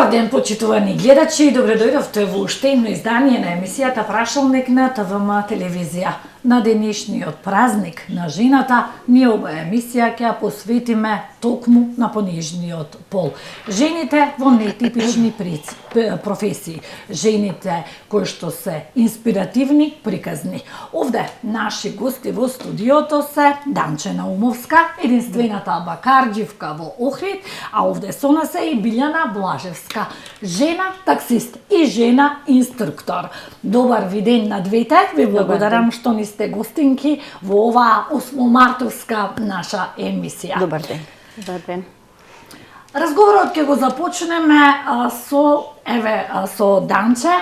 Добар ден, почитувани гледачи, добре дојдовте во уште едно издание на емисијата Прашалник на ТВМ телевизија. На денешниот празник на жената, ние оваа емисија ќе ја посветиме токму на понижниот пол. Жените во нетипични професии, жените кои што се инспиративни, приказни. Овде наши гости во студиото се Данче Наумовска, единствената бакарџивка во Охрид, а овде со нас е и Билјана Блажевска, жена таксист и жена инструктор. Добар ви ден на двете, ви благодарам што ни сте гостинки во оваа 8-мартовска наша емисија. Добар ден. Добар ден. Разговорот ќе го започнеме со Данче.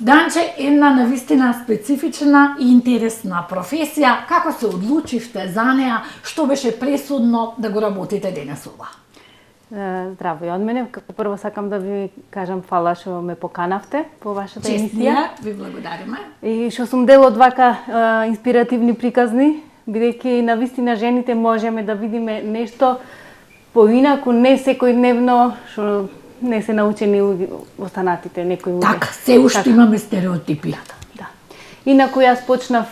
Данче е една навистина специфична и интересна професија. Како се одлучивте за неа? Што беше пресудно да го работите денес ова? Здраво и од мене. Како прво сакам да ви кажам фала што ме поканавте по вашата емисија. Честија, ви благодариме. И што сум дел од вака инспиративни приказни, бидејќи навистина жените можеме да видиме нешто поинаку, не секојдневно, што не се научени останатите некои луѓе. Така, се уште имаме стереотипи. Да. Инаку јас почнав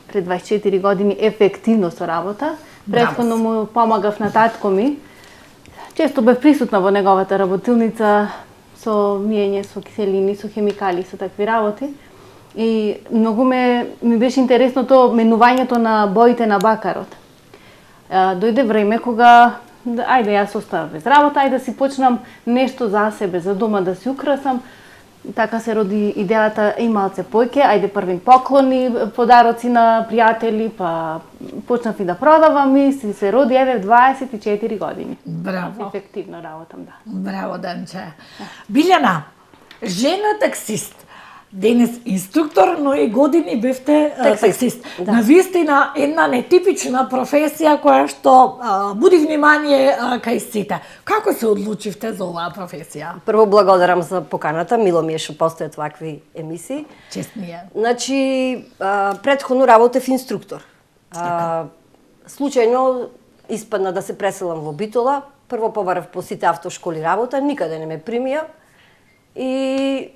пред 24 години ефективно со работа. Претходно му помагав на татко ми. Често бев присутна во неговата работилница со миење, со киселини, со хемикали, со такви работи. И многу ми беше интересно тоа менувањето на боите на бакарот. Дојде време кога ајде јас оставам без работа, ајде да си почнам нешто за себе, за дома да си украсам. Така се роди идејата и малце појке, ајде првин поклони, подароци на пријатели, па почнав и да продавам и се роди еве 24 години. Браво. Ефективно работам, да. Браво, Данче. Билјана, жена таксист. Денес инструктор, но и години бевте таксист. Да. Навистина една нетипична професија која што буди внимание кај сите. Како се одлучивте за оваа професија? Прво благодарам за поканата, мило ми е што постојат вакви емисии. Чест ми е. Значи, претходно работев инструктор. Случајно испадна да се преселам во Битола. Прво побарав по сите автошколи работа, никаде не ме примија. И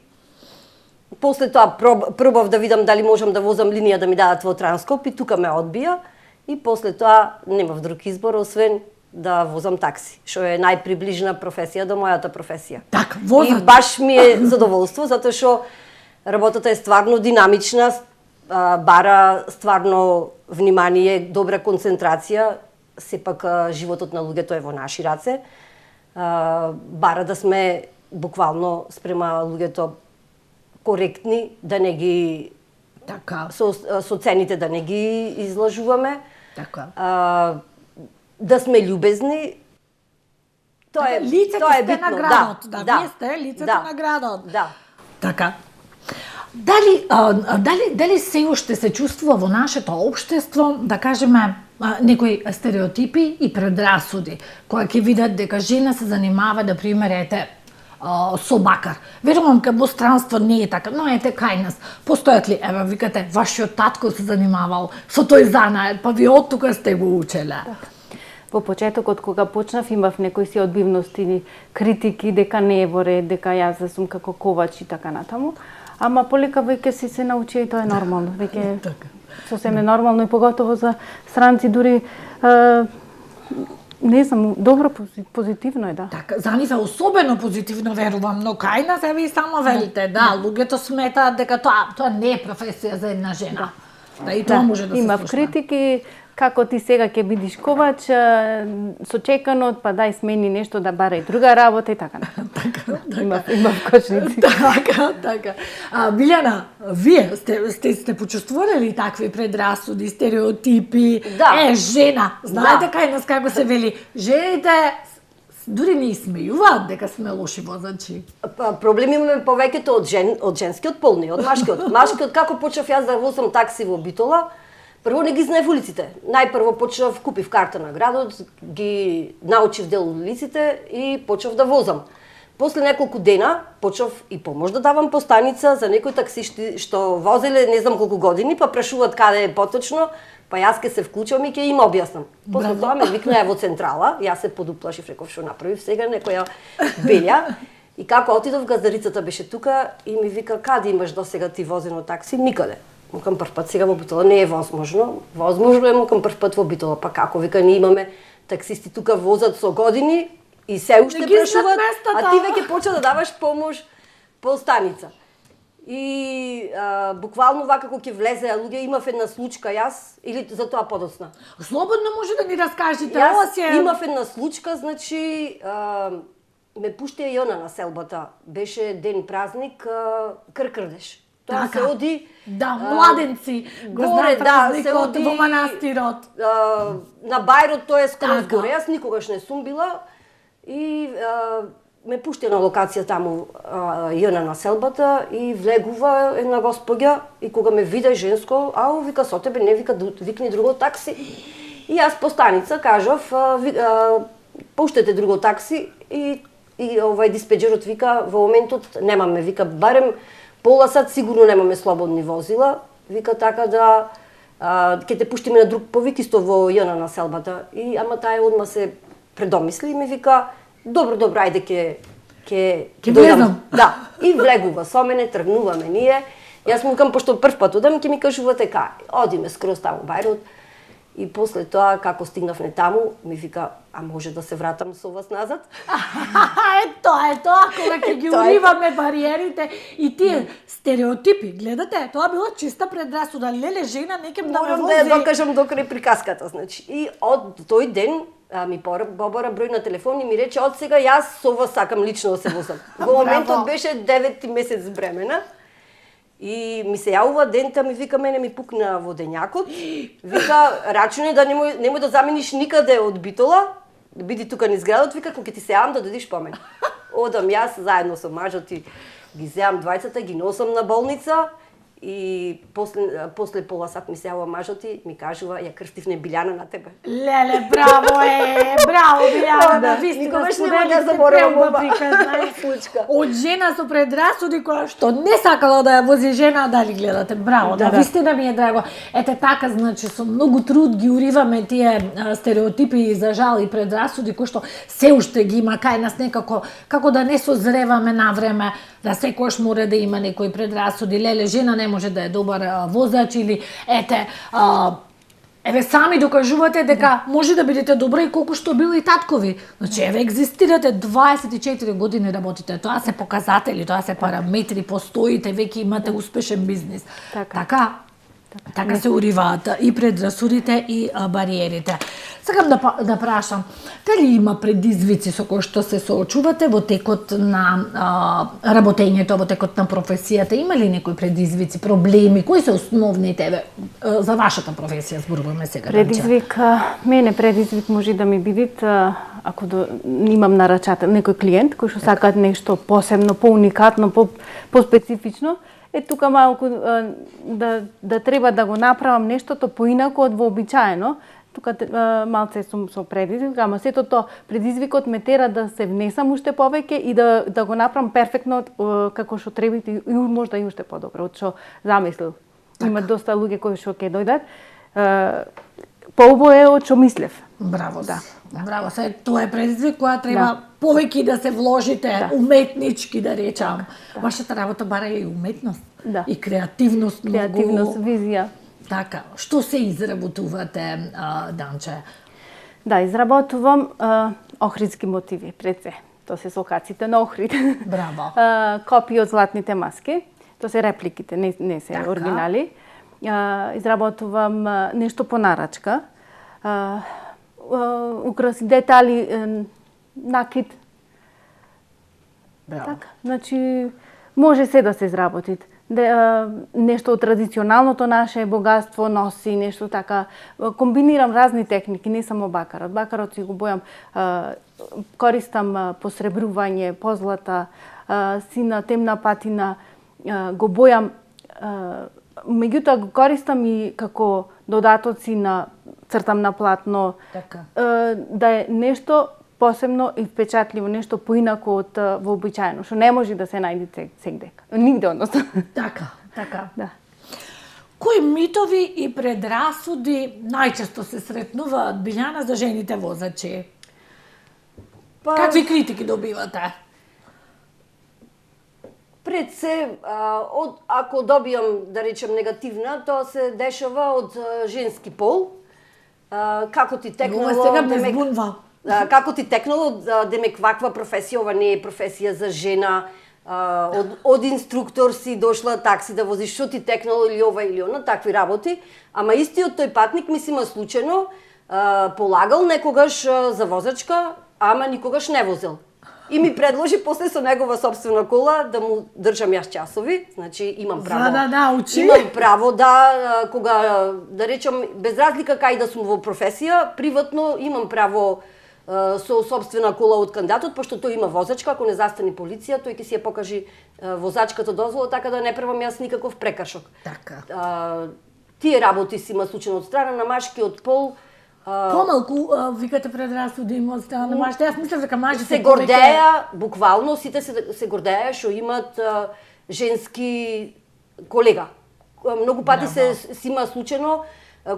после тоа пробав да видам дали можам да возам линија да ми дадат во Транскоп и тука ме одбија. И после тоа немав друг избор освен да возам такси, што е најприближна професија до мојата професија. Така, возат. И баш ми е задоволство, затоа што работата е стварно динамична, бара стварно внимание, добра концентрација, сепак животот на луѓето е во наши раце. Бара да сме буквално спрема луѓето коректни, да не ги со цените да не ги излажуваме. Така. Да сме љубезни. Тоа е лицето тоа е сте битно. на градот, да, да, вие сте лицето да, на градот. Да. Така. Дали се уште се чувствува во нашето општество, да кажеме, некои стереотипи и предрасуди, кои ќе видат дека жена се занимава, да примерете, со бакар. Верувам кај во странство не е така, но ете кај нас. Постојат ли, еве викате, вашиот татко се занимавал со тој занает, па вие од тука сте го учеле? Во почетокот кога почнав имав некои си одбивности, критики дека не е во ред, дека јас сум како ковач и така натаму. Ама полека веќе си се научи и тоа е нормално. Веќе сосем е нормално и поготово за странци дури не знам, добро, позитивно е, да. Така, за нив е особено позитивно, верувам, но кај нас еве и само велите, да, луѓето сметаат дека тоа не е професија за една жена. Да, и тоа може да се имав слушна. критики, како ти сега ќе бидиш ковач, со чеканот, па дај смени нешто да бара и друга работа и така. Имав кочници. Така. Билјана, вие сте почувствували такви предрасуди, стереотипи? Да. Жена. Знаете кај нас како се вели? Жените дури не смејуваат дека сме лоши возачи. Проблеми имаме повеќето од женскиот пол, не од машкиот. Машкиот, како почнав јас да возам такси во Битола, прво не ги знаев улиците. Најпрво почнав, купив карта на градот, ги научив дел улиците и почнав да возам. После неколку дена почнав и помош да давам по станица за некои таксишти што возеле не знам колку години, па прашуваат каде е поточно, па јас ке се вклучам и ке им објаснам. После тоа ме викнаа во централа, јас се подуплашив, реков што направив сега некоја белја И како отидов, газдарицата беше тука и ми вика, каде имаш досега ти возено такси? Никаде. Мукам прв пат сега во Битола, не е возможно. Возможно е, мукам прв пат во Битола, па како? Вика, ние имаме таксисти тука возат со години и се уште прашуваат, а ти веќе почна да даваш помош по станица. И буквално вака кога ќе влезе луѓе, имав една случка јас, или за тоа подоцна. Слободно може да ни раскажете. Јас имав една случка, значи ме пушти Јона на селбата. Беше ден празник, Кркрдеш. Тоа се оди... Да, младенци го знаат празникот во манастирот. На Бајрот тоа е скроз горе. Јас никогаш не сум била и ме пушти на локација таму Јона на селбата и влегува една господја и кога ме виде женско, ау, вика, со тебе не, вика, викни друго такси. И јас по станица кажав, пуштете друго такси и диспеџерот вика, во моментот немаме, вика, барем пола сат сигурно немаме слободни возила, вика така да ќе те пуштиме на друг повик исто во Јона на селбата. И ама тај одма се предомисли и ми вика, добро, ајде ќе дојдам. Да, и влегува со мене, тргнуваме ние. Јас му кажам, пошто прв пат одам, ќе ми кажувате одиме скроз таму Бајрот. И после тоа, како стигнавме таму, ми вика, а може да се вратам со вас назад? Тоа, кога ќе ги уриваме бариерите и тие стереотипи, гледате, тоа било чиста предрасуда. Леле, жена некем да ме Морам вози. да ја докажам до крај приказката, значи. И од тој ден ми побара број на телефон и ми рече, од сега јас со вас сакам лично да се возам. Во моментот беше 9 месец бремена. И ми се јавува дента, ми вика, мене ми пукна водењакот. Вика, рачуни да немој да замениш никаде од Битола, биди тука низ градот, вика, кога ќе ти се јавам да дојдеш по мене. Одам јас заедно со мажот и ги земам двајцата, ги носам на болница. И после пола сат ми се јавува мажот и ми кажува, ја крстивне Билјана на тебе. Леле, браво Билјана, да вистина никогаш нема да заборавам ова случка. Од жена со предрасуди која што не сакала да ја вози жена, дали гледате, браво, да, вистина ми е драго. Ете така, значи, со многу труд ги уриваме тие стереотипи за жал и предрасуди кои што се уште ги има кај нас некако, како да не созреваме на време, да секојаш мора да има некои предрасуди, леле, жена не може да е добар возач или еве сами докажувате дека може да бидете добра и колку што били и таткови. Значи еве екзистирате 24 години работите. Тоа се показатели, тоа се параметри, постоите, веќе имате успешен бизнис. Така се уриваат и предрасудите и бариерите. Сакам да прашам, дали има предизвици со кои што се соочувате во текот на работењето, во текот на професијата? Има ли некои предизвици, проблеми? Кои се основните за вашата професија, зборуваме сега? Мене предизвик може да ми бидат ако имам на рачата некој клиент кој што сакаат нешто посебно, поуникатно, поспецифично. Тука малку да треба да го направам нештото поинако од вообичаено. Тука малце сум со предизвик, ама сето тоа предизвикот ме тера да се внесам уште повеќе и да го направам перфектно како што треба и можда и уште подобро од што замислил. Има доста луѓе кои што ќе дојдат. Поубаво е од што мислев. Браво, да. Браво, тоа е предизвик која треба повеќе да се вложите уметнички, да речам. Вашата работа бара и уметност, и креативност, визија. Така, што се изработувате, Данче? Да, изработувам охридски мотиви пред се. Тоа се сокаците на Охрид. Браво. Копии од златните маски. Тоа се репликите, не се оригинали. Изработувам нешто по нарачка. Украси, детали, накид. Браво. Така, значи, може се да се изработи. Нешто од традиционалното наше богатство носи, нешто така. Комбинирам разни техники, не само бакарот. Бакарот си го бојам, користам посребрување, позлата, сина, темна патина, го бојам, меѓутоа го користам и како додатоци на цртам на платно, да е нешто посебно и впечатливо, нешто поинако од вообичаено, што не може да се најде сегдека. Нигде, односно. Така. Да. Кои митови и предрасуди најчесто се сретнуваат, Билјана, за жените возачи? Какви критики добивате? Пред се, ако добијам, да речем, негативна, тоа се дешава од женски пол. Како ти текнало... Ова сега ме збунва. Како ти текнало, демек, ваква професија, ова не е професија за жена, од инструктор си дошла такси да возиш, што ти текнало или ова или она, такви работи. Ама истиот тој патник ми си има случајно полагал некогаш за возачка, ама никогаш не возел. И ми предложи после со негова собствена кола да му држам јас часови, значи имам право. Учи. Имам право кога да речем без разлика кај да сум во професија, приватно имам право со собствена кола од кандидатот, пошто тој има возачка, ако не застани полиција, тој ќе си ја покажи возачката дозвола, така да не правам јас никаков прекршок. Така. Тие работи си има случајно од страна на машкиот пол. Помалку викате предрасуди има од страна на мажите. Јас мислев дека мажите се гордеја, буквално сите се гордеја што имат женски колега. Многу пати си има случајно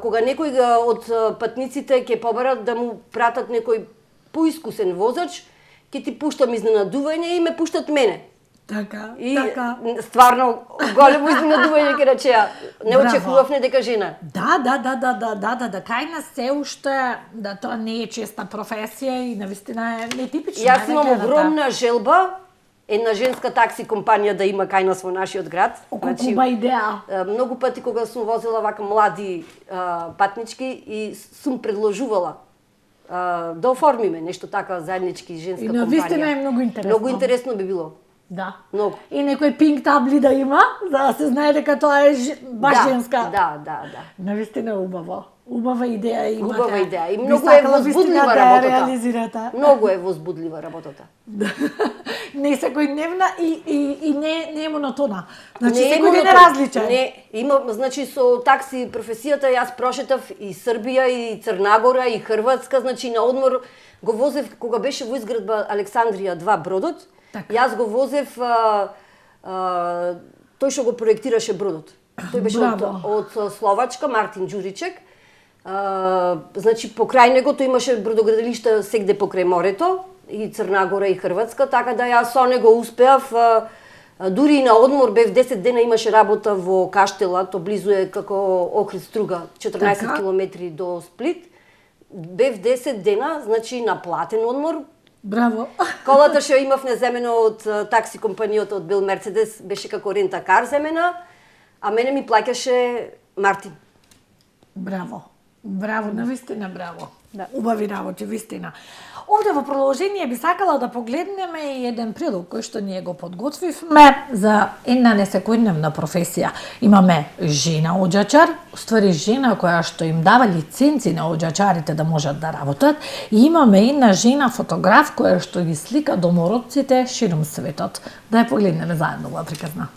кога некој од патниците ќе побарат да му пратат некој поискусен возач, ќе ти пуштам изненадување и ме пуштат мене. Така, и така. Стварно големо изненадување ќе речеа. Не очекувавме дека жена. Да, кај нас се уште да тоа не е честа професија и навистина е нетипична. Јас имам огромна желба една женска такси компанија да има кај нас во нашиот град. Окупува идеја. Многу пати кога сум возела вака млади патнички и сум предложувала да оформиме нешто така заеднички женска компанија. И навистина е многу интересно. Многу интересно би било. Да. Многу. И некој пинг табли да има, за да се знае дека тоа е баш женска. Да. Навистина убаво. Убава идеја имате. Убава идеја. И многу е возбудлива работата. Да. Многу е возбудлива работата. Не секојдневна и не е монотона. Значи секој ден е различен. Не, има, значи со такси професијата јас прошетав и Србија и Црнагора и Хрватска, значи на одмор го возев кога беше во изградба Александрија 2 бродот. Така. Јас го возев тој што го проектираше бродот. Тој беше од Словачка, Мартин Ѓуричек. Значи покрај него тој имаше бродоградилишта сегде покрај морето, и Црнагора и Хрватска, така да јас со него успеав. Дури и на одмор бев 10 дена, имаше работа во Каштела, то близу е како Охрид Струга, 14 километри до Сплит. Бев 10 дена, значи на платен одмор. Браво. Колата што имав неземено од такси компанијата од Бел Мерцедес беше како рента-кар земена, а мене ми плаќаше Мартин. Браво. Навистина браво. Да. Убави работи, вистина. Овде во продолжение би сакала да погледнеме и еден прилог кој што ние го подготвивме за една несекојдневна професија. Имаме жена оđачар, уствари жена која што им дава лиценци на оđачарите да можат да работат, и имаме една жена фотограф која што ги слика домородците широм светот. Да ја погледнеме заедно оваа приказна.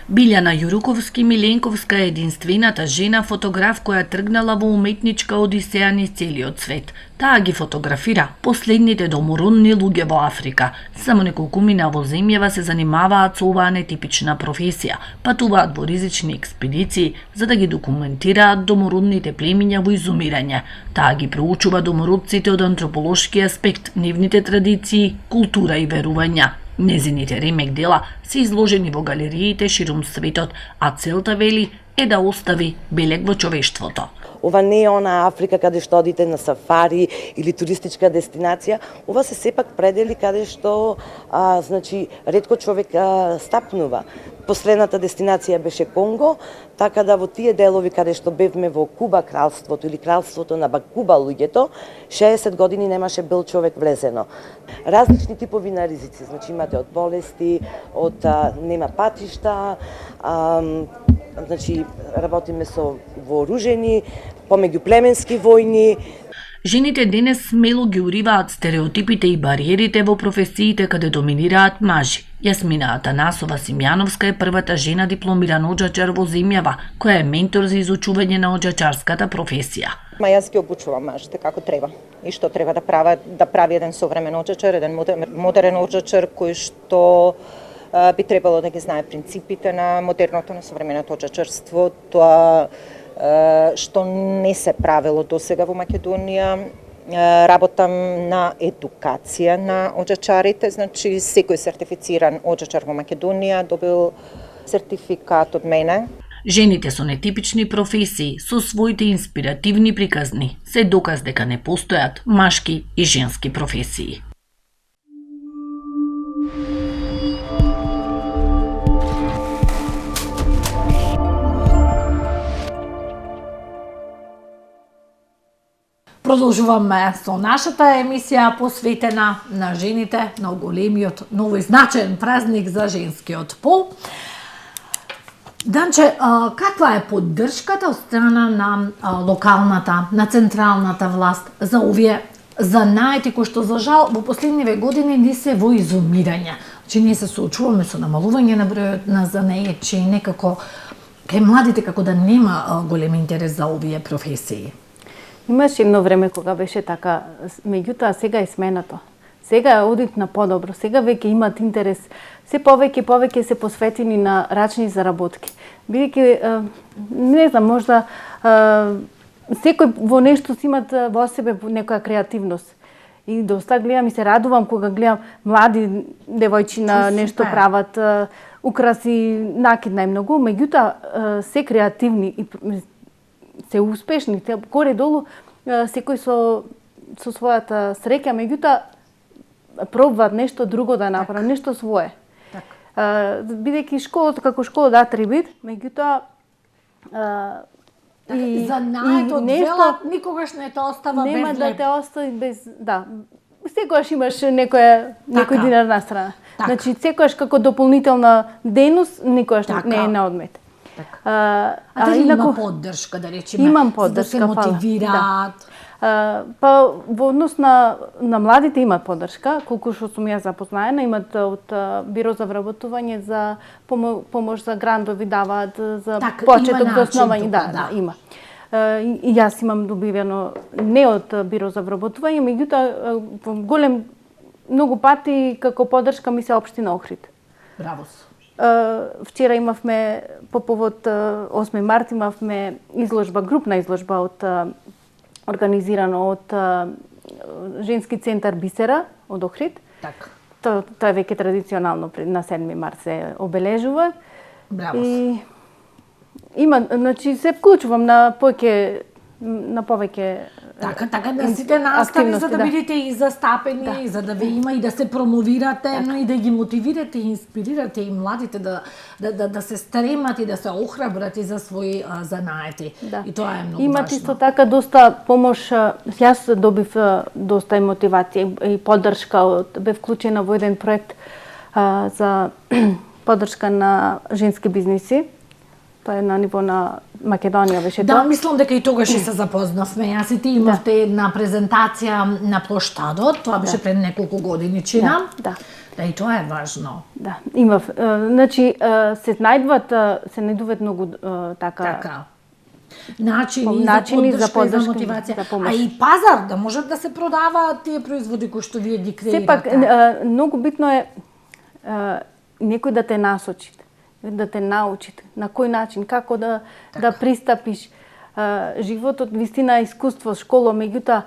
Билјана Јуруковски-Миленковска е единствената жена фотограф која тргнала во уметничка одисеја низ целиот свет. Таа ги фотографира последните домородни луѓе во Африка. Само неколкумина во земјава се занимаваат со оваа нетипична професија, патуваат во ризични експедиции за да ги документираат домородните племиња во изумирање. Таа ги проучува домородците од антрополошки аспект, нивните традиции, култура и верувања. Незините ремек дела се изложени во галериите широм светот, а целта, вели, е да остави белег во човештвото. Ова не е она Африка каде што одите на сафари или туристичка дестинација. Ова се сепак предели каде што значи ретко човек стапнува. Последната дестинација беше Конго, така да во тие делови каде што бевме во Куба кралството или кралството на Бакуба луѓето, 60 години немаше бил човек влезено. Различни типови на ризици, значи имате од болести, од нема патишта, значи работиме со вооружени, помеѓуплеменски војни. Жените денес смело ги уриваат стереотипите и бариерите во професиите каде доминираат мажи. Јасмина Атанасова Симјановска е првата жена дипломиран оđачар во земјава, која е ментор за изучување на оđачарската професија. Јас ги обучувам мажите како треба и што треба да прави еден современ оđачар, еден модерен оđачар кој што би требало да ги знае принципите на модерното, на современото оđачарство, тоа што не се правело досега во Македонија, работам на едукација на оджачарите, значи секој сертифициран оджачар во Македонија добил сертификат од мене. Жените со нетипични професии, со своите инспиративни приказни, се доказ дека не постојат машки и женски професии. Продолжуваме со нашата емисија посветена на жените, на големиот, нови значаен празник за женскиот пол. Данче, каква е поддршката од страна на локалната, на централната власт за овие занаети кои што за жал во последниве години не се во изумирање? Че ние се соочуваме со намалување на бројот на занаечи, некако кај младите како да нема голем интерес за овие професии. Имаше едно време кога беше така, меѓутоа сега е сменато. Сега е одит на подобро, сега веќе имат интерес, се повеќе се посветени на рачни заработки. Бидејќи, не знам, можда секој во нешто си имат во себе некоја креативност. И доста гледам и се радувам кога гледам млади девојчина нешто прават, украси накид најмногу, меѓутоа се креативни и се успешни, горе-долу секој со својата среќа, меѓутоа пробваат нешто друго да направат, нешто свое. Бидејќи школата како школа да требит, меѓутоа и занаетот велат никогаш не те остава без леп. Нема да те остави без, да. Секогаш имаш некој динар на страна. Значи секогаш како дополнителна дејност никогаш не е на одмет. А дали има поддршка, да речеме, имам поддршка, за да се мотивираат? Па во однос на младите имат поддршка, колку што сум ја запознаена, имат од Биро за вработување за помош за грантови даваат за почеток за основање, да, има. И јас имам добивено не од Биро за вработување, меѓутоа во голем многу пати како поддршка ми се општина Охрид. Браво. Вчера имавме по повод 8 март имавме изложба, групна изложба од организирано од женски центар Бисера од Охрид. Така. Тоа е веќе традиционално на 7 март се обележува. Браво. И има, значи се вклучувам на повеќе Така да сите настави за да бидете и застапени, за да ви има и да се промовирате, но и да ги мотивирате и инспирирате и младите да се стремат и да се охрабрат и за своји занаети. И тоа е многу Имат важно. исто така доста помош, јас добив доста и мотивација и поддршка, бев вклучена во еден проект за поддршка на женски бизниси. Тоа е на ниво на Македонија беше Да, тоа. мислам дека и тогаш и се запознавме. Јас и ти имавте една презентација на плоштадот, тоа беше пред неколку години, чина. Да. Да, и тоа е важно. Да, имав. Значи, се најдуваат многу така. Начини за поддршка, за мотивација. за помош. А и пазар, да можат да се продаваат тие производи кои што вие ги креирате. Сепак, многу битно е некој да те насочи, да те научи, на кој начин, како да пристапиш. Животот, вистина, искуство, школа, меѓутоа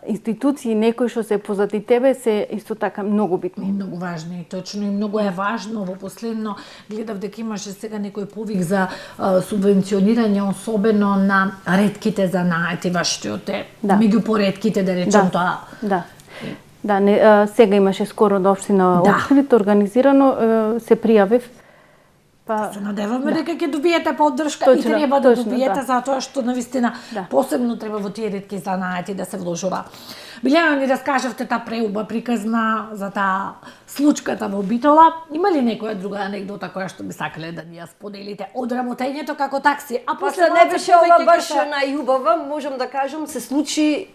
институции, некои што се позади тебе, се исто така многу битни. И многу важни, точно, и многу е важно. Во последно гледав дека имаше сега некој повик за субвенционирање, особено на ретките занаети, вашите меѓу поредките, да речем тоа. Да. Да, сега имаше скоро до општина Охрид организирано, се пријавив. Се надеваме дека ќе добиете поддршка и треба да добиете затоа што навистина посебно треба во тие ретки занаети да се вложува. Билјана, ни раскажавте таа преуба приказна за таа случката во Битола. Има ли некоја друга анегдота која што би сакале да ни ја споделите од работењето како такси? А после не беше ова баш најубава, можам да кажам, се случи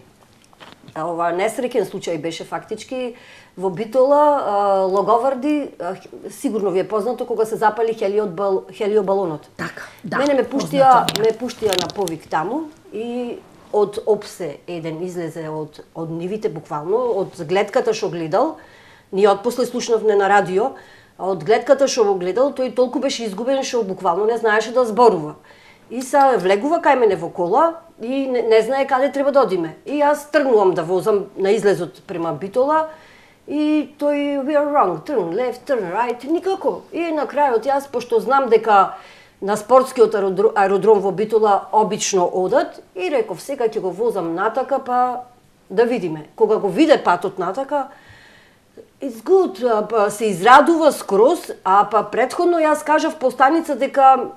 ова несреќен случај беше фактички во Битола, Логоварди, сигурно ви е познато кога се запали хелиобалонот. Така, да. Мене ме пуштија на повик таму и од опсе еден излезе од нивите буквално, од гледката што гледал. Ние отпосле слушнавме на радио, од гледката што го гледал, тој толку беше изгубен што буквално не знаеше да зборува. И се влегува кај мене во кола и не знае каде треба да одиме. И јас тргнувам да возам на излезот према Битола и тој we are wrong, turn left, turn right, никако. И на крајот јас, пошто знам дека на спортскиот аеродром во Битола обично одат, и реков сега ќе го возам натака па да видиме. Кога го виде патот натака, it's good, па се израдува скроз, а па претходно јас кажав по станица дека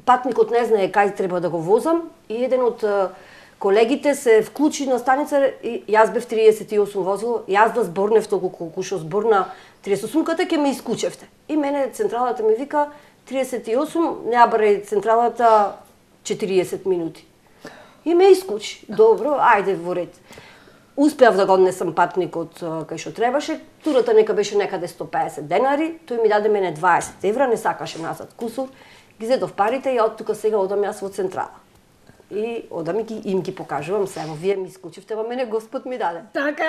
патникот не знае кај треба да го возам и еден од колегите се вклучи на станица и јас бев 38 возило, јас да зборнев толку колку што зборна 38-ката ќе ме исклучевте. И мене централата ми вика 38, не абарај централата 40 минути. И ме исклучи. Добро, ајде во ред. Успеав да го однесам патникот кај што требаше, турата нека беше некаде 150 денари, тој ми даде мене 20 евра, не сакаше назад кусур, ги зедов парите и од тука сега одам јас во централа. И одам и им ги покажувам се, ево вие ми исклучивте, ама мене Господ ми даде. Така.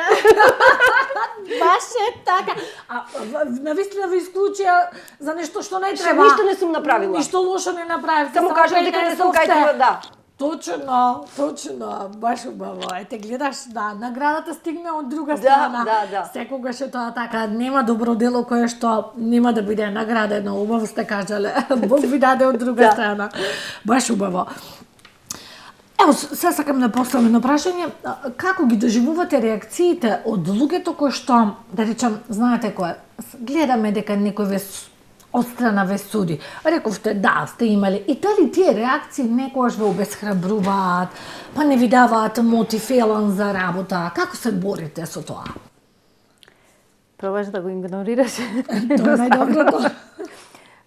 Баш е така. А навистина ви исклучија за нешто што не треба. Ништо не сум направила. Ништо лошо не направивте. Само кажам дека не сум кај треба, да. Точно, точно, баш убаво. Ете, гледаш, да, наградата стигне од друга страна. Да. Секогаш е тоа така, нема добро дело кое што нема да биде наградено. Убаво сте кажале. Бог ви даде од друга страна. Баш убаво. Ево, сега сакам да поставам едно прашање. Како ги доживувате реакциите од луѓето кои што, да речам, знаете кој, гледаме дека некој ве од страна ве суди. Рековте, да, сте имали. И дали тие реакции некојаш ве обесхрабруваат, па не ви даваат мотив елан за работа? Како се борите со тоа? Пробаш да го игнорираш. Тоа е најдоброто.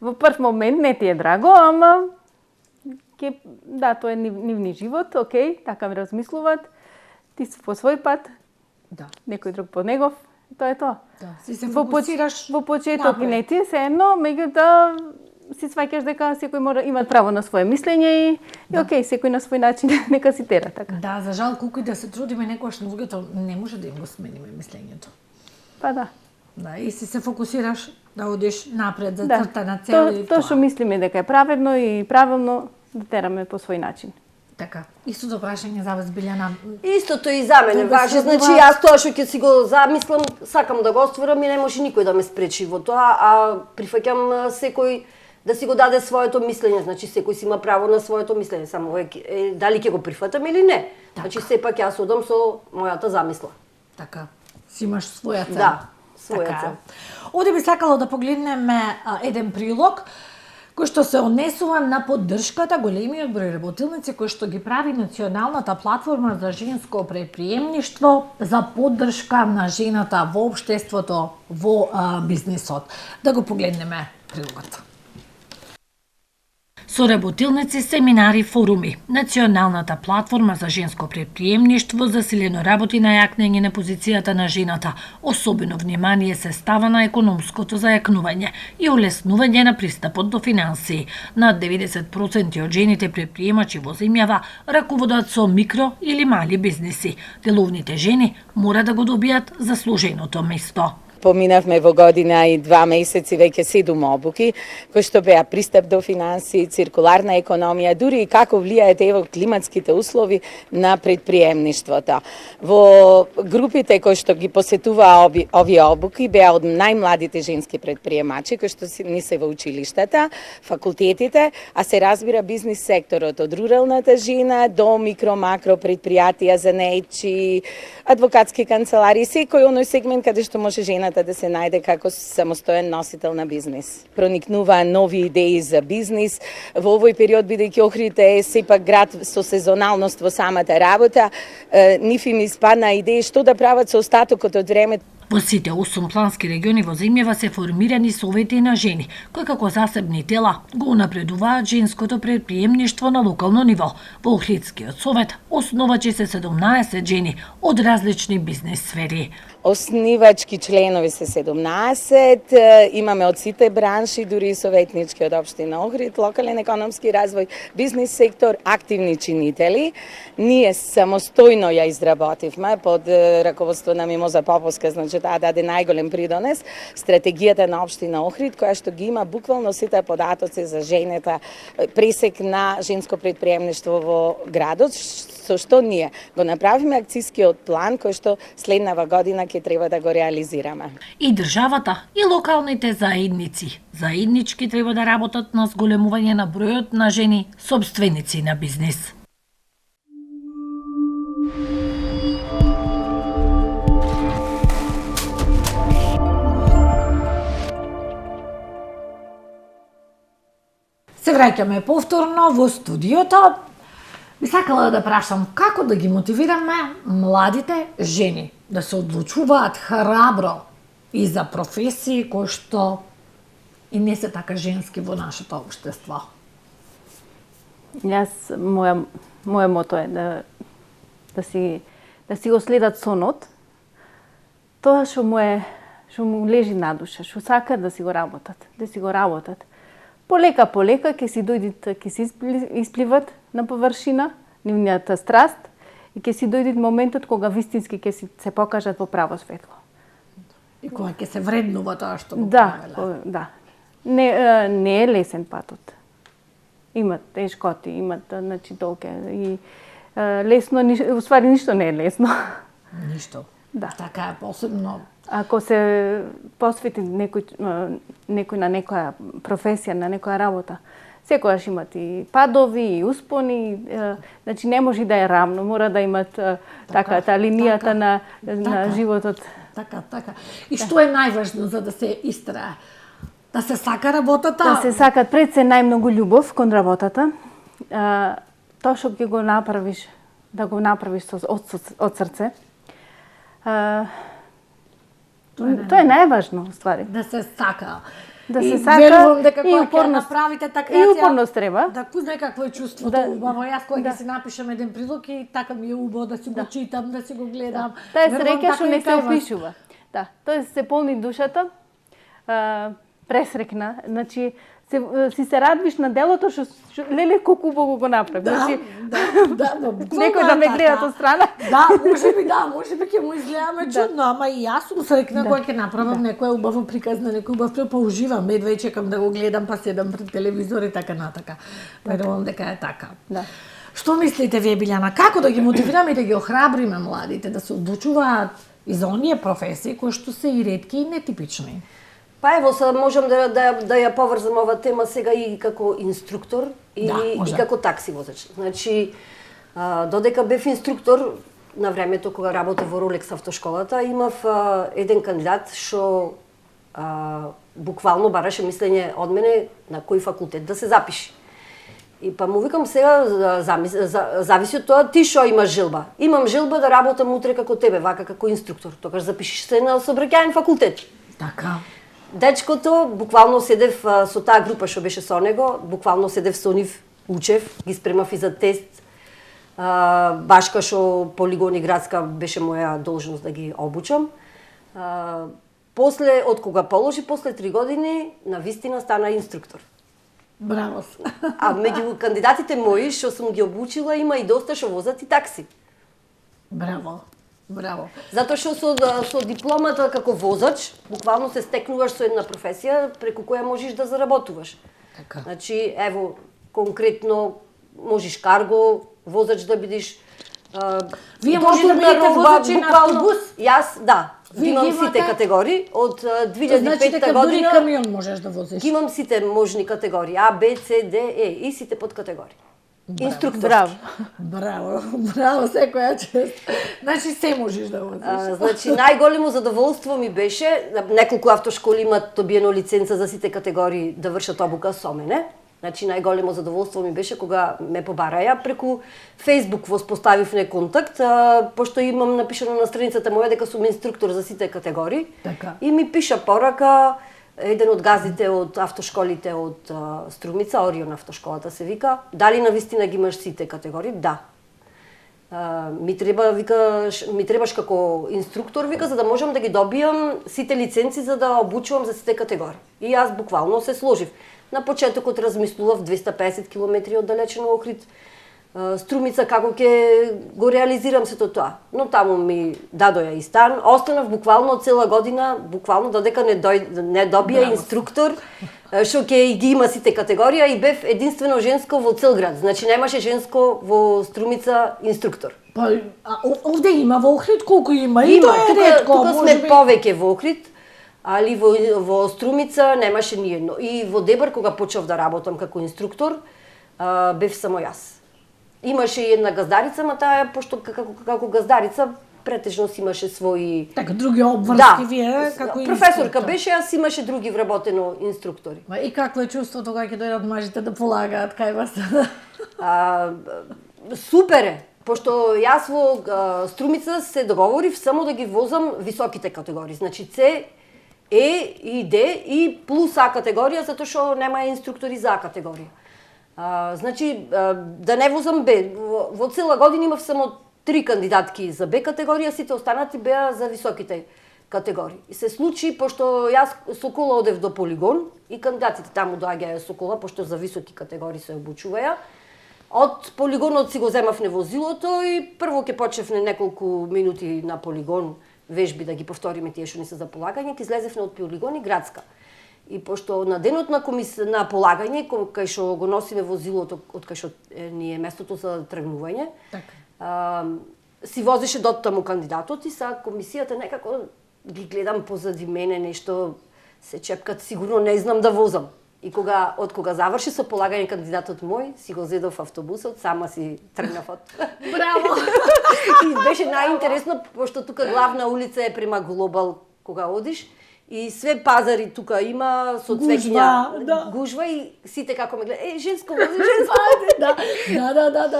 Во прв момент не ти е драго, ама да, тоа е нивни живот, окей, така ме размислуваат. Ти си по свој пат, Да. некој друг по негов, тоа е тоа. Да, си се фокусираш Во почеток напред. не ти е се едно, меѓутоа си сваќаш дека секој мора има право на свое мислење и окей, секој на свој начин нека си тера така. Да, за жал, колку и да се трудиме, некојаш на луѓето не може да им го смениме мислењето. Па да. Да, и си се фокусираш да одиш напред, за Да. цртана цел и Тоа што мислиме дека е праведно и правилно да тераме по свој начин. Така. Истото прашање за вас, Билјана. Истото и за мене Да важи, се значи бува- јас тоа што ќе си го замислам, сакам да го остварам и не може никој да ме спречи во тоа, а прифаќам секој да си го даде своето мислење, значи секој си има право на своето мислење, само дали ќе го прифатам или не. Значи сепак јас одам со мојата замисла. Така. Си имаш своја цел. Да, своја Така е. цел. Овде би сакала да погледнеме еден прилог кој што се однесува на поддршката големиот број работилници кој што ги прави Националната платформа за женско предприемништво за поддршка на жената во општеството, во бизнисот. Да го погледнеме прилогот. Со работилници, семинари, форуми, Националната платформа за женско предприемништво засилено работи на јакнење на позицијата на жената. Особено внимание се става на економското зајакнување и олеснување на пристапот до финансии. Над 90% од жените предприемачи во земјава раководат со микро или мали бизниси. Деловните жени мора да го добијат заслуженото место. Поминавме во година и 2 месеци веќе 7 обуки, кои што беа пристап до финансии, циркуларна економија, дури и како влијаат ево климатските услови на предприемништвото. Во групите кои што ги посетуваа овие обуки беа од најмладите женски предприемачи, кои што не се во училиштата, факултетите, а се разбира бизнис секторот, од руралната жена до микро-макро предпријатија, занаетчи, адвокатски канцелари, секој оној сегмент каде што може жената да се најде како самостоен носител на бизнис. Проникнуваа нови идеи за бизнис. Во овој период, бидејќи Охрид е сепак град со сезоналност во самата работа, нив им испадна идеи што да прават со остатокот од време. Во сите 8 плански региони во земјава се формирани совети на жени, кои како засебни тела го унапредуваат женското предприемништво на локално ниво. Во Охридскиот совет основачи се 17 жени од различни бизнис сфери. Оснивачки членови се 17, имаме од сите бранши, дури и советнички од општина Охрид, локален економски развој, бизнис сектор, активни чинители. Ние самостојно ја изработивме под раководство на Мимоза Поповска, значи може да даде најголем придонес, стратегијата на општина Охрид, која што ги има буквално сите податоци за жената, пресек на женско предприемништво во градот, со што ние го направиме акцискиот план кој што следнава година ќе треба да го реализираме. И државата, и локалните заедници заеднички треба да работат на зголемување на бројот на жени собственици на бизнис. Се враќаме повторно во студиото. Би сакала да прашам како да ги мотивираме младите жени да се одлучуваат храбро и за професии кои што и не се така женски во нашето општество. Моје мото е да си го следат сонот, тоа што му лежи на душа, што сакат да си го работат. Полека ќе си дојдат, ќе си испливат на површина нивниот страст и ќе си дојде моментот кога вистински ќе се покажат во право светло. И кога ќе се вреднува тоа што го правеле. Да. Не е лесен патот. Имат тешкоти, имат толке и лесно, уствари ништо не е лесно. Ништо. Да. Така е посебно. Ако се посвети некој на некоја професија, на некоја работа, секогаш имат и падови, и успони, значи не може да е рамно, мора да имат таа линијата на животот. Така. И што е најважно за да се истрае? Да се сака работата? Да се сакат пред се најмногу љубов кон работата. Тоа што ќе го направиш, да го направиш од срце. Тоа е најважно, ствари. Да се сака. Да се сака дека кога ќе направите така и упорност треба. Да кузне какво е чувството убаво. Јас кога ќе си напишам еден прилог и така ми е убаво да си го читам, да си го гледам. Таа е среќа што не се опишува. Да, тоа се полни душата. Пресрекна, значи си се радвиш на делото што леле колку убаво го направи. Значи некој да ме гледа од страна. Може би ќе му изгледаме чудно, ама и јас сум срекна кога ќе направам некоја убаво приказ на некој убав филм, па уживам, едва чекам да го гледам, па седам пред телевизор и така натака. Верувам дека е така. Да. Што мислите вие, Билјана, како да ги мотивираме и да ги охрабриме младите да се одлучуваат и за оние професии кои што се и ретки и нетипични? Па ево, можам да ја поврзам ова тема сега и како инструктор и како такси возач. Значи, додека бев инструктор, на времето кога работев во Ролекс автошколата, имав еден кандидат што буквално бараше мислење од мене на кој факултет да се запише. И па му викам сега, зависи од тоа ти што имаш желба. Имам желба да работам утре како тебе, вака како инструктор. Тогаш запишиш се на сообраќајен факултет. Така. Дечкото, буквално седев со таа група што беше со него, буквално седев со нив, учев, ги спремав и за тест. Баш кај што полигон и градска беше моја должност да ги обучам. После, од кога положи, после 3 години, на вистина стана инструктор. Браво. А меѓу кандидатите мои што сум ги обучила има и доста што возат и такси. Браво. Затоа што со дипломата како возач, буквално се стекнуваш со една професија преку која можеш да заработуваш. Така. Значи, ево, конкретно можеш карго возач да бидеш. Вие можете да бидете возачи на автобус? Јас, да. Имам сите категории од 2005 значи, дека година. дури камион можеш да возиш. Имам сите можни категории А, Б, С, Д, Е и сите подкатегории. Инструктор. Браво, секоја чест. Значи се можеш да возиш. Значи најголемо задоволство ми беше, неколку автошколи имаат добиено лиценца за сите категории да вршат обука со мене. Значи најголемо задоволство ми беше кога ме побараја преку Facebook воспоставивме контакт, пошто имам напишано на страницата моја дека сум инструктор за сите категории. Така. И ми пиша порака еден од газите од автошколите од Струмица, Орион автошколата се вика, дали навистина ги имаш сите категории? Да. Ми требаш како инструктор, вика, за да можам да ги добијам сите лиценци за да обучувам за сите категории. И јас буквално се сложив. На почетокот размислував 250 километри од далечен Охрид. Струмица како ќе го реализирам сето тоа. Но таму ми дадоја и стан, останав буквално цела година, буквално додека не добија инструктор, што ќе ги има сите категорија и бев единствено женско во цел град. Значи немаше женско во Струмица инструктор. Па, овде има во Охрид, колку има? И тоа е ретко. Тука сме повеќе во Охрид, али во Струмица немаше ни едно. И во Дебар, кога почнав да работам како инструктор, бев само јас. Имаше и една газдарица, ма таа пошто како газдарица претежно си имаше свои Така, други обврски вие, како професорка беше, аз имаше други вработено инструктори. И какво е чувството кога ќе дојдат мажите да полагаат кај вас? Супер е, пошто јас во Струмица се договорив само да ги возам високите категории, значи С, Е и Д и плюс А категорија, затоа што нема инструктори за А категорија. Значи, да не возам Б. Во цела година имав само 3 кандидатки за Б категорија, сите останати беа за високите категории. И се случи, пошто јас со кола одев до полигон и кандидатите таму доаѓаја со кола, пошто за високи категории се обучуваја. Од полигонот си го земавме возилото и прво ќе почневме неколку минути на полигон, вежби да ги повториме тие што не се за полагање, ќе излезевме од полигон и градска. И пошто на денот на на полагање, кај што го носиме возилото, од кај што ни е местото за тргнување, си возеше доттаму кандидатот и са комисијата некако ги гледам позади мене нешто се чепкат, сигурно не знам да возам. И од кога заврши со полагање кандидатот мој, си го зедов автобусот, сама си тргнав од. Браво! И беше најинтересно, пошто тука главна улица е према Глобал кога одиш, и све пазари тука има со цвеќиња, гужва и сите како ме гледаат, женско, женско.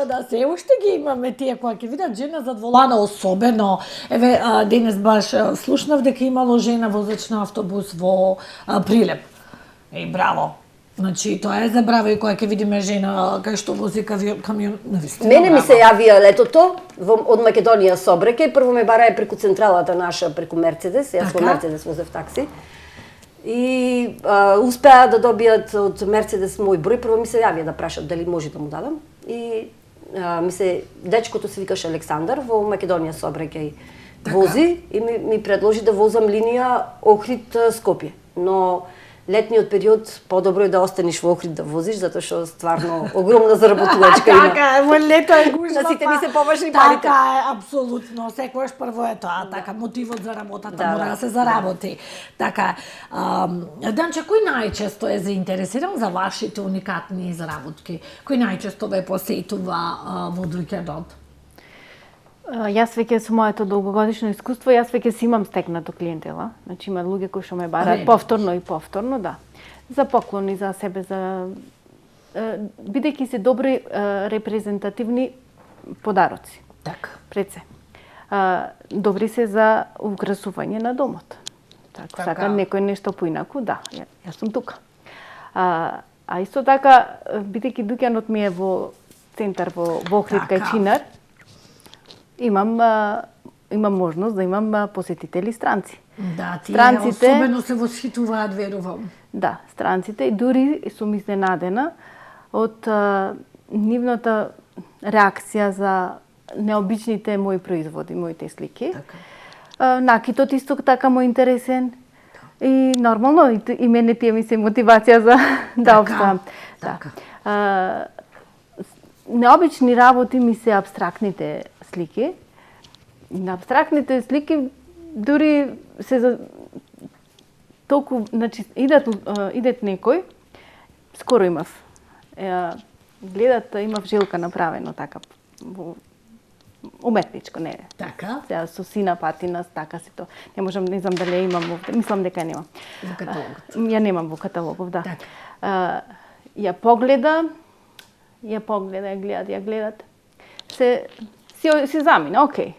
Да, се уште ги имаме тие кога ќе видат жена зад волана, особено. Еве, денес баш слушнав дека имало жена возач на автобус во Прилеп. Браво. Значи, тоа е забрава и кога ќе видиме жена кај што вози камион. Мене ми се јавија летото од Македонија Собреке. Прво ме барае преку централата наша, преку Мерцедес. Јас во Мерцедес возев такси. И успеа да добијат од Мерцедес мој број. Прво ми се јавија да прашат дали може да му дадам. И дечкото се викаше Александар, во Македонија Собреке вози и ми предложи да возам линија Охрид-Скопје. Но летниот период подобро е да останеш во Охрид да возиш, затоа што стварно огромна заработувачка има. Така е, во лето е гужва. На сите ми се поважни парите. Така е, апсолутно. Секогаш прво е тоа, така мотивот за работата мора да се заработи. Така е. Данче, кој најчесто е заинтересиран за вашите уникатни изработки? Кој најчесто ве посетува во уикендот? Јас веќе со моето долгогодишно искуство, јас веќе си имам стекнато клиентела. Значи има луѓе кои што ме бараат повторно и повторно, да. За поклони за себе, за бидејќи се добри репрезентативни подароци. Така. Пред се. Добри се за украсување на домот. Така, сака некој нешто поинаку, да, јас сум тука. А исто така, бидејќи дуќанот ми е во центар во Охрид кај Чинар, имам можност да имам посетители странци. Да, тие особено се восхитуваат, верувам. Да, странците и дури сум изненадена од нивната реакција за необичните мои производи, моите слики. Така. Накитот исто така му интересен. И нормално и мене тие ми се мотивација за да обставам. Така. Необични работи ми се абстрактните слики. На абстрактните слики дури се за толку, значи идет некој, скоро имав. Гледат, имав желка направено така уметничко, не. Така. Сега со сина патина, така си то. Не можам, не знам дали имам овде. Мислам дека нема. Во каталогот. Ја немам во каталогов, да. Така. Ја погледа, ја гледат. Се замина, окей.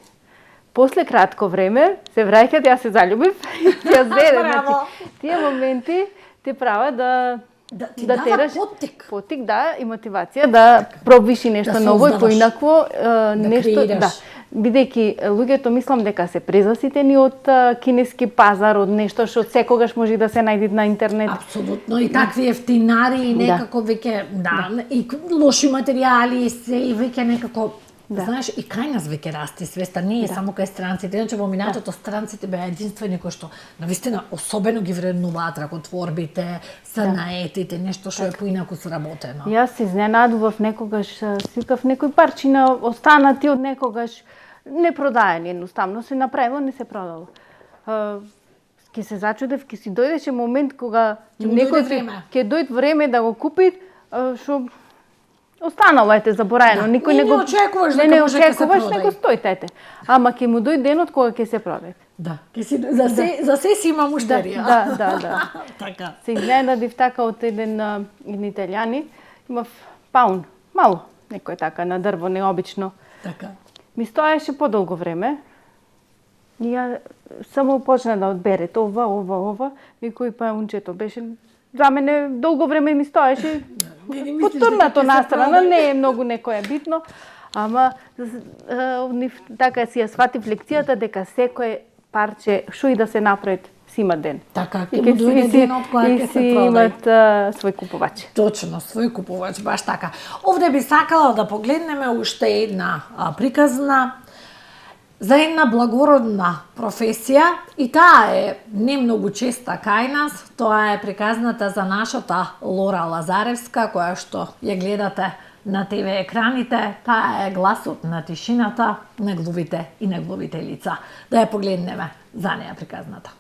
После кратко време се враќат, јас се заљубив и ја зедем. Значи, тие моменти те прават да тераш поттик, да, и мотивација да пробиш и нешто ново и поинакво, нешто, да, бидејќи луѓето мислам дека се презаситени од кинески пазар, од нешто што секогаш може да се најде на интернет. Апсолутно, и такви ефтинари, и некако веќе, и лоши материјали се, и веќе некако, знаеш, и кај нас веќе расте свеста, не е само кај странците, иначе во минатото странците беа единствени кои што навистина особено ги вреднуваат ракотворбите, санаетите, нешто што е поинаку сработено. Јас се изненадував некогаш, свикав некои парчина останати од некогаш непродаени, едноставно се направило, не се продало. Ке се зачудев, ке си дојдеше момент кога ќе дојде време да го купи, што останало ете забораено, никој не го очекуваш не дека може да се продаде. него стои тете. Ама ќе му дојде денот кога ќе се продаде. Да, за се си има муштерија. Да. Така. Се изненадив така од еден италијани, имав паун, мало, некој така на дрво, необично. Така. Ми стоеше подолго време. И ја само почна да одбере ова, викој паунчето беше за мене долго време ми стоеше. Потурнато настрана, не е многу некоја битно, ама така си ја сватив лекцијата дека секое парче што и да се направи си има ден. Така, ќе му дојде денот кога ќе се продаде. Имат свој купувач. Точно, свој купувач, баш така. Овде би сакала да погледнеме уште една приказна за една благородна професија, и таа е не многу честа кај нас. Тоа е приказната за нашата Лора Лазаревска, која што ја гледате на ТВ екраните. Таа е гласот на тишината, неговите и неговите лица. Да ја погледнеме за неја приказната.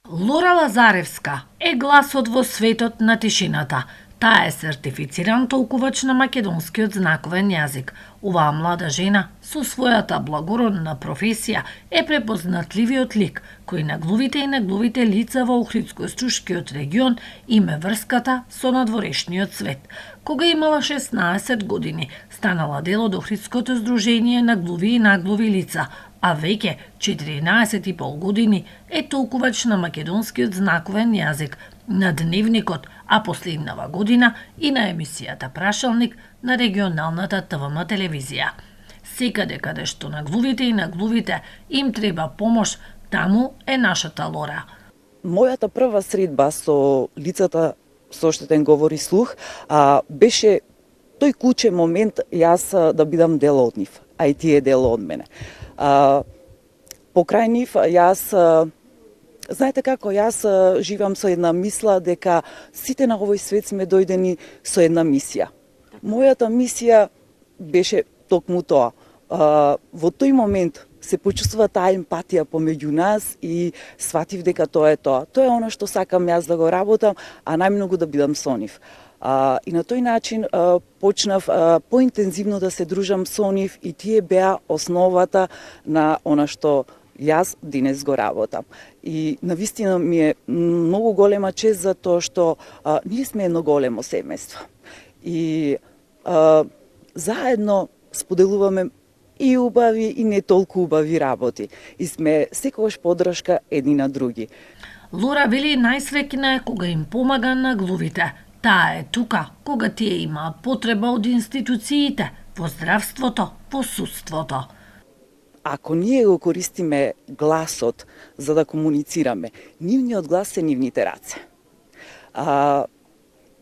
Лора Лазаревска е гласот во светот на тишината. Таа е сертифициран толкувач на македонскиот знаковен јазик. Оваа млада жена со својата благородна професија е препознатливиот лик кој неговите и неговите лица во Охридско-Струшкиот регион име врската со надворешниот свет. Кога имала 16 години, станала дел од Охридското здружение на глуви и наглуви лица, а веќе 14,5 години е толкувач на македонскиот знаковен јазик, на Дневникот, а последнава година и на емисијата Прашалник на регионалната ТВМ телевизија. Секаде каде што наглувите и наглувите им треба помош, таму е нашата Лора. Мојата прва средба со лицата со оштетен говор и слух беше тој клучен момент јас да бидам дел од нив, а и тие дел од мене. Покрај нив јас знаете како, јас живам со една мисла дека сите на овој свет сме дојдени со една мисија. Мојата мисија беше токму тоа. Во тој момент се почувствува таа емпатија помеѓу нас и сватив дека тоа е тоа. Тоа е оно што сакам јас да го работам, а најмногу да бидам со нив. И на тој начин почнав поинтензивно да се дружам со нив и тие беа основата на она што јас денес го работам. И навистина ми е многу голема чест за тоа што ние сме едно големо семејство. И заедно споделуваме и убави и не толку убави работи. И сме секогаш поддршка едни на други. Лора вели најсреќна е кога им помага на глувите. Таа е тука кога тие имаат потреба од институциите, во здравството, во судството. Ако ние го користиме гласот за да комуницираме, нивниот глас се нивните раце.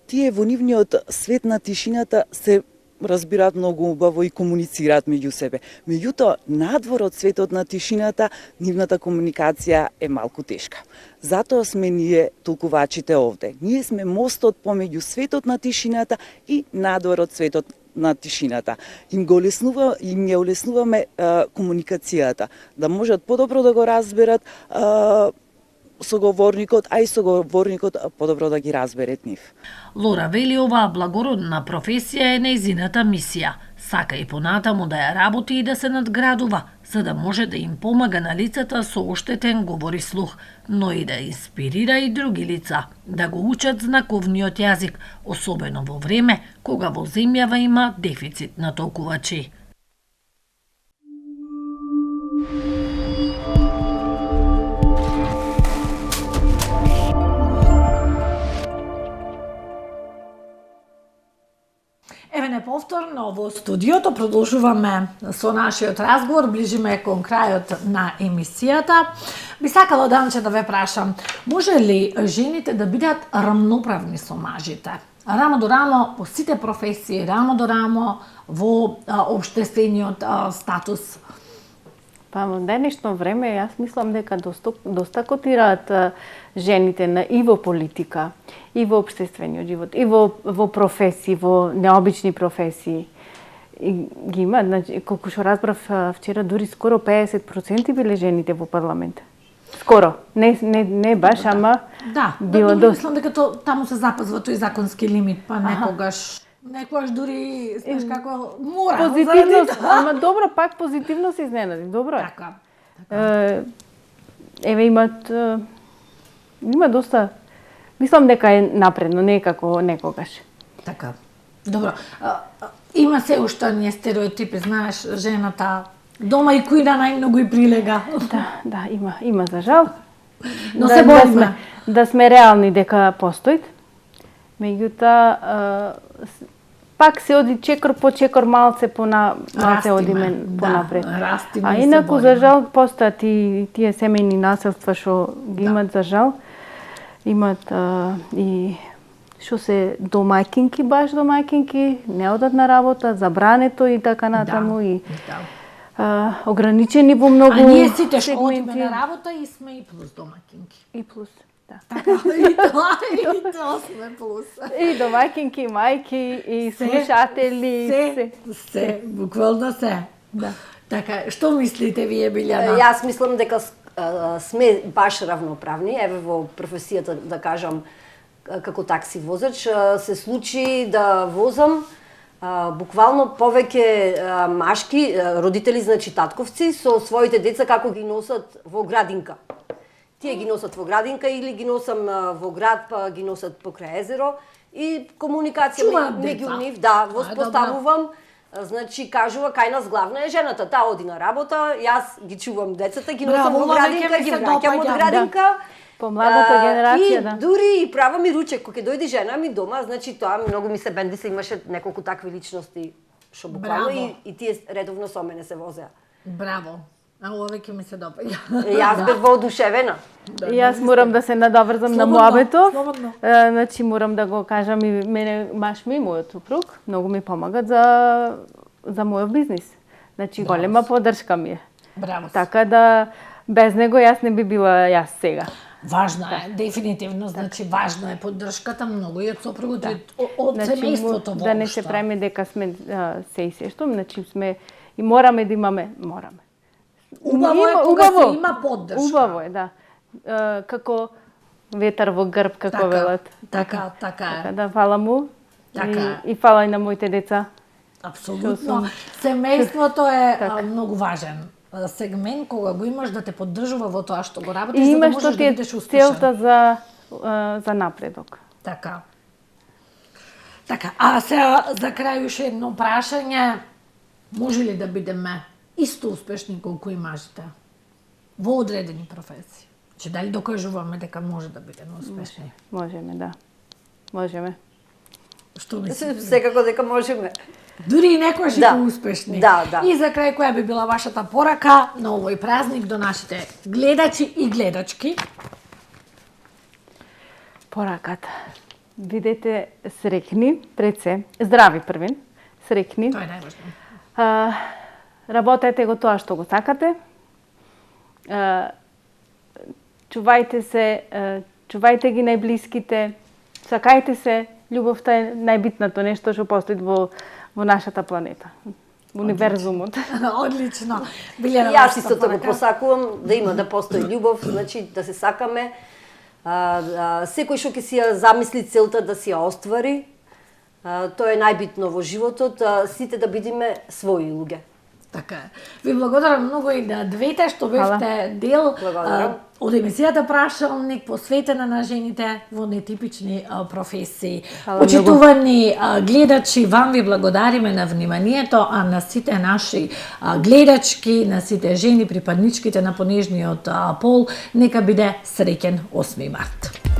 Тие во нивниот свет на тишината се разбираат многу убаво и комуницираат меѓу себе. Меѓутоа, надвор од светот на тишината, нивната комуникација е малку тешка. Затоа сме ние толкувачите овде. Ние сме мостот помеѓу светот на тишината и надвор од светот на тишината. Им ја улеснуваме комуникацијата, да можат подобро да го разберат соговорникот, а и соговорникот подобро да ги разберет нив. Лора вели оваа благородна професија е нејзината мисија. Сака и понатаму да ја работи и да се надградува, за да може да им помага на лицата со оштетен говор и слух, но и да инспирира и други лица да го учат знаковниот јазик, особено во време кога во земјава има дефицит на толкувачи. Еве не сме повторно во студиото, продолжуваме со нашиот разговор, ближиме кон крајот на емисијата. Би сакала Данче да ве прашам, може ли жените да бидат рамноправни со мажите? Рамо до рамо во сите професии, рамо до рамо во општествениот статус? Па во денешно време јас мислам дека доста котираат жените и во политика, и во општествениот живот, и во професии, во необични професии. И ги има, значи, колку што разбрав вчера, дури скоро 50% биле жените во парламент. Скоро, не баш, ама било доста. Мислам дека таму се запазва тој законски лимит, па некогаш дури, знаеш како, мора. Позитивност, ама добро, пак позитивно се изненадив, добро е. Така. Еве има доста, мислам дека е напредно, не е како некогаш. Така. Добро. Има се уште оние стереотипи, знаеш, жената дома и кујна најмногу и прилега. Да, има за жал. Но се бориме. Да сме реални дека постоит. Меѓутоа, пак се оди чекор по чекор, малце одиме понапред. А инаку, за жал, постојат и тие семејни насилства што ги имат, за жал. Имат и што се домаќинки, не одат на работа, забрането и така натаму, и ограничени во многу сегменти. А ние сите што одиме на работа и сме и плюс домаќинки. И плюс, да. Така, и тоа сме плюс. И домаќинки, мајки, и слушатели, се, буквално се. Да. Така, што мислите вие, Билјана? Јас мислам дека сме баш равноправни. Еве во професијата, да кажам, како такси возач, се случи да возам буквално повеќе машки, родители, значи татковци, со своите деца како ги носат во градинка. Тие ги носат во градинка или ги носам во град, па ги носат покрај езеро и комуникација меѓу нив, да, воспоставувам. Значи, кажува, кај нас главна е жената, таа оди на работа, јас ги чувам децата, ги носам во градинка, ги враќам од градинка. Помладата генерација, да. И дури и права ми ручек, кога ќе дојде жена ми дома, значи тоа многу ми се бенди, се имаше неколку такви личности што буквално и тие редовно со мене се возеа. Браво. А овој ќе ми се допаѓа. Јас бев воодушевена. Јас морам да се надоврзам на муабето. Значи морам да го кажам, и мене маш ми, мојот супруг, многу ми помагат за мојот бизнис. Значи голема поддршка ми е. Браво. Така да без него јас не би била јас сега. Важно е, дефинитивно, значи важно е поддршката, многу и од сопругот, од семејството воопшто. Да не се правиме дека сме се и се што, значи сме и мораме да имаме. Убаво е кога се има поддршка. Убаво е, да. Како ветар во грб, како велат. Така е. Така да, фала му. И фала и на моите деца. Апсолутно. Семејството е многу важен сегмент кога го имаш да те поддржува во тоа што го работиш, за да можеш да бидеш успешен. И имаш целта за напредок. Така. А сега за крај уште едно прашање. Може ли да бидеме исто успешни колку и мажите во одредени професии? Че дали докажуваме дека може да бидеме успешни? Можеме, да. Можеме. Што мислите? Секако дека можеме. Дури и некојаш и успешни. Да. И за крај, која би била вашата порака на овој празник до нашите гледачи и гледачки? Пораката. Бидете среќни пред се. Здрави првин. Среќни. Тоа е најважно. Работете го тоа што го сакате. Чувајте се, чувајте ги најблиските. Сакајте се. Љубовта е најбитното нешто што постои во нашата планета. Универзумот. Одлично. Јас исто го посакувам да постои љубов, значи да се сакаме. Секој што ќе си ја замисли целта да си ја оствари, тоа е најбитно во животот, сите да бидеме своји луѓе. Така е. Ви благодарам многу и на двете што бевте дел од емисијата Прашалник, посветена на жените во нетипични професии. Почитувани гледачи, вам ви благодариме на вниманието, а на сите наши гледачки, на сите жени, припадничките на понежниот пол, нека биде среќен 8 март.